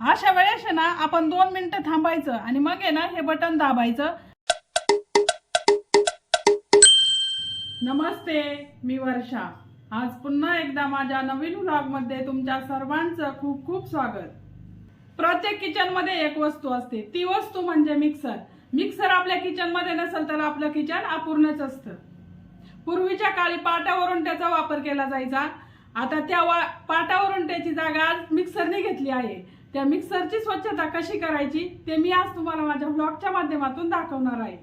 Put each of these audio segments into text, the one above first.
अशा वेळेस आहे ना आपण 2 मिनिटं थांबायचं आणि मग आहे ना हे बटन दाबायचं. नमस्ते, मी वर्षा. आज पुन्हा एकदा माझ्या नवीन व्लॉगमध्ये तुमच्या सर्वांचं खूप खूप स्वागत. प्रत्येक किचन मध्ये एक वस्तू असते, ती वस्तू म्हणजे मिक्सर. मिक्सर आपल्या किचन मध्ये नसेल तर आपलं किचन अपूर्णच असतं. पूर्वीच्या काळी पाटावरून त्याचा वापर केला जायचा. आता त्या पाटावरून त्याची जागा आज मिक्सरने घेतली आहे. त्या मिक्सरची स्वच्छता कशी करायची ते मी आज तुम्हाला माझ्या व्लॉगच्या माध्यमातून दाखवणार आहे.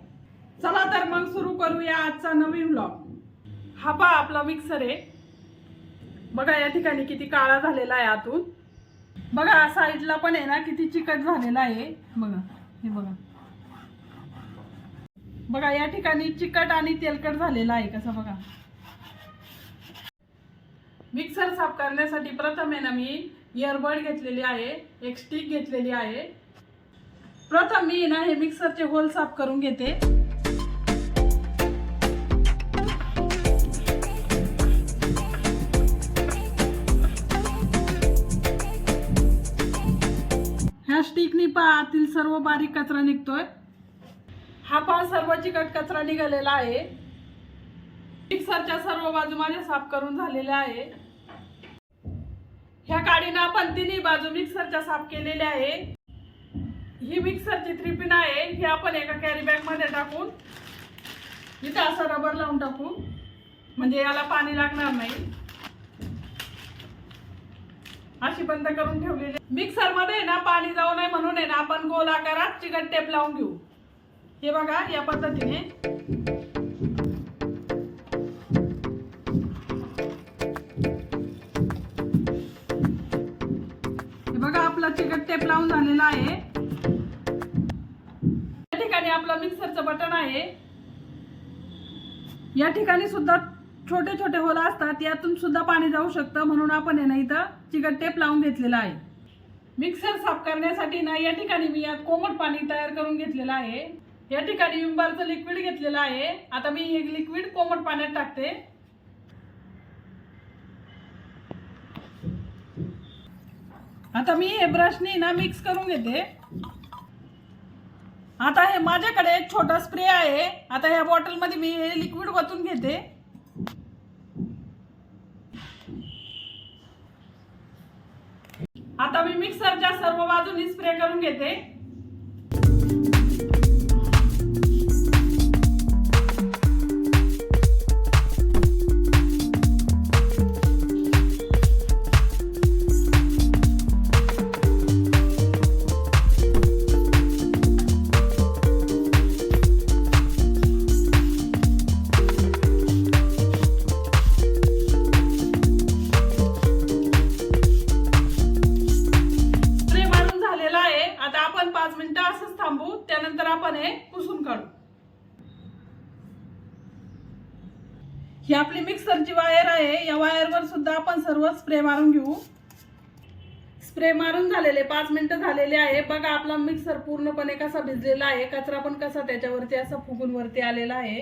चला तर मग सुरू करूया आजचा नवीन व्लॉग. हा पहा आपला मिक्सर आहे. बघा या ठिकाणी किती काळा झालेला आहे आतून. बघा साईडला पण आहे ना किती चिकट झालेला आहे. बघा हे बघा. बघा या ठिकाणी चिकट आणि तेलकट झालेला आहे कसा बघा. मिक्सर साफ करण्यासाठी प्रथम आहे ना मी इयरबड घेतलेली आहे, एक स्टिक घेतलेली आहे. प्रथम मी ना हे मिक्सरचे होल साफ करून घेते. ह्या स्टिकनी पहा आतील सर्व बारीक कचरा निघतोय. हा पहा सर्व चिकट कचरा निघालेला आहे. मिक्सरच्या सर्व बाजू माझ्या साफ करून झालेल्या आहे. ह्या काडीनं आपण तिन्ही बाजू मिक्सरच्या साफ केलेल्या आहे. ही मिक्सरची 3 पिन आहे. ही आपण एका कॅरी बॅग मध्ये टाकून इथं असं रबर लावून टाकू म्हणजे याला पाणी लागणार नाही. अशी बंद करून ठेवलेली. मिक्सर मध्ये ना पाणी जाऊ नये म्हणून आहे ना आपण गोल आकारात चिकट टेप लावून घेऊ. हे बघा या पद्धतीने. हे बघा आपला चिकट टेप लावून झालेला आहे. या ठिकाणी आपलं मिक्सरचं बटन आहे. या ठिकाणी सुद्धा छोटे छोटे होल असतात, यातून सुद्धा पाणी जाऊ शकतं म्हणून आपण आहे ना इथं चिकट टेप लावून घेतलेला आहे. मिक्सर साफ करण्यासाठी ना या ठिकाणी मी यात कोमट पाणी तयार करून घेतलेलं आहे. या ठिकाणी विमबारचं लिक्विड घेतलेलं आहे. आता मी हे लिक्विड कोमट पाण्यात टाकते. आता मी हे ब्रशनी ना मिक्स करून घेते. आता हे माझ्याकडे एक छोटा स्प्रे आहे. आता ह्या बॉटल मध्ये मी हे लिक्विड ओतून घेते. आता मी मिक्सरच्या सर्व बाजूनी स्प्रे करून घेते. आपण 5 मिनिटं असंच थांबू, त्यानंतर आपण हे पुसून काढू. ही आपली मिक्सरची वायर आहे. या वायरवर सुद्धा आपण सर्व स्प्रे मारून घेऊ. स्प्रे मारून झालेले 5 मिनिटं झालेले आहे. बघा आपला मिक्सर पूर्णपणे कसा भिजलेला आहे. कचरा पण कसा त्याच्यावरती असा फुगून वरती आलेला आहे.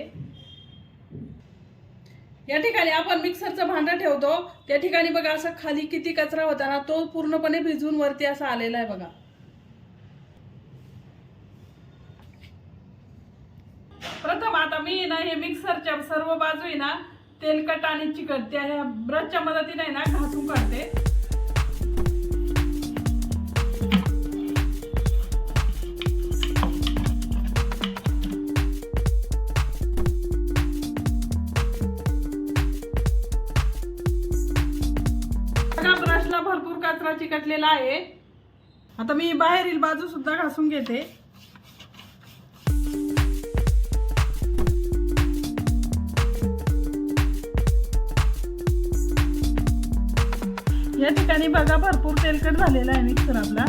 या ठिकाणी आपण मिक्सरचं भांडं ठेवतो त्या ठिकाणी बघा असं खाली किती कचरा होता ना तो पूर्णपणे भिजून वरती असा आलेला आहे बघा. प्रथम आता मी ना हे मिक्सरच्या सर्व बाजू ना तेलकट आणि चिकट त्या ह्या ब्रशच्या मदतीने ना घासून काढते. बघा ब्रशला भरपूर कचरा चिकटलेला आहे. आता मी बाहेरील बाजू सुद्धा घासून घेते. या ठिकाणी बघा भरपूर तेलकट झालेला आहे मिक्सर आपला.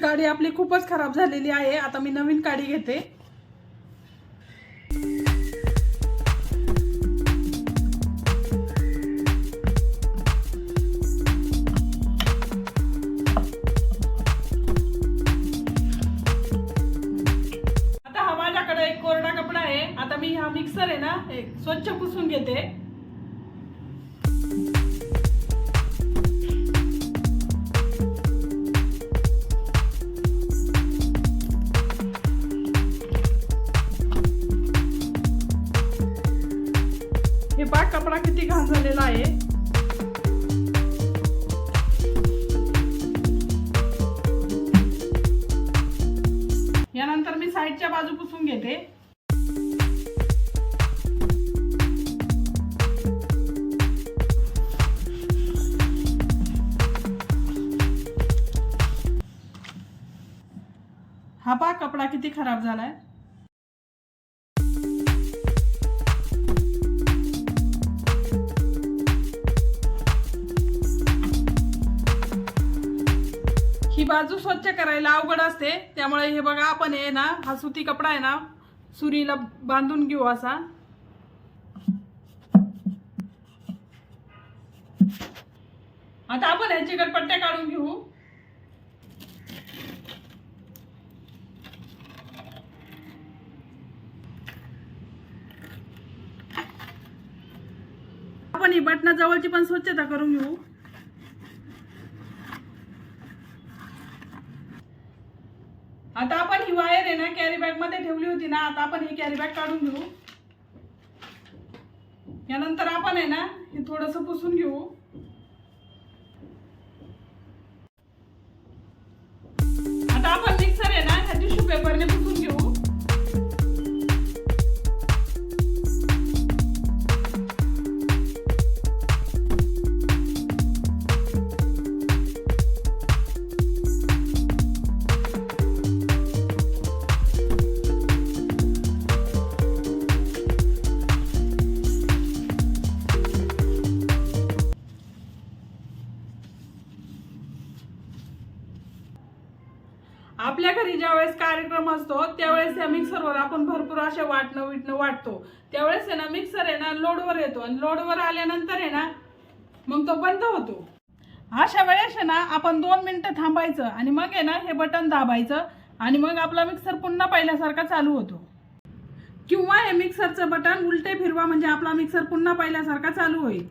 काडी आपली खूपच खराब झालेली आहे. आता मी नवीन काडी घेते. आता हा माझ्याकडे एक कोरडा कपडा आहे. आता मी हा मिक्सर आहे ना स्वच्छ पुसून घेते. हे पहा कपडा किती घाण झालेला आहे. यानंतर मी साईडच्या बाजू पुसून घेते. हा पहा कपडा किती खराब झालाय. ही बाजू स्वच्छ करायला अवघड असते, त्यामुळे हे बघा आपण हे ना हा सुती कपडा आहे ना सुरीला बांधून घेऊ असा. आता आपण याची गटपट्ट्या काढून घेऊ. आपण ही बटना जवळची पण स्वच्छता करून घेऊ. आता आपण ही वायर आहे ना कॅरी बॅग मध्ये ठेवली होती ना. आता आपण ही कॅरी बॅग काढून घेऊ. यानंतर आपण आहे ना हे थोडंसं पुसून घेऊ. आता आपण मिक्सर आहे ना ह्या टिश्यू पेपरने पुसून घेऊ. आपल्या घरी ज्यावेळेस कार्यक्रम असतो त्यावेळेस या मिक्सरवर आपण भरपूर असे वाटणं वाटतो. त्यावेळेस आहे ना मिक्सर आहे ना लोडवर येतो आणि लोडवर आल्यानंतर आहे ना मग तो बंद होतो. अशा वेळेस आहे ना आपण 2 मिनिटं थांबायचं आणि मग आहे ना हे बटन दाबायचं आणि मग आपला मिक्सर पुन्हा पहिल्यासारखा चालू होतो. किंवा हे मिक्सरचं बटन उलटे फिरवा म्हणजे आपला मिक्सर पुन्हा पहिल्यासारखा चालू होईल.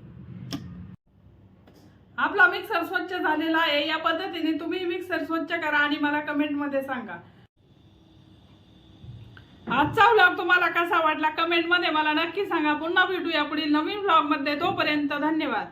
आपला मिक्सर स्वच्छ झालेला आहे. या पद्धतीने तुम्ही मिक्सर स्वच्छ करा आणि मला कमेंट मध्ये सांगा. आजचा व्लॉग तुम्हाला कसा वाटला कमेंट मध्ये मला नक्की सांगा. पुन्हा भेटूया पुढील नवीन व्लॉग मध्ये. तोपर्यंत धन्यवाद.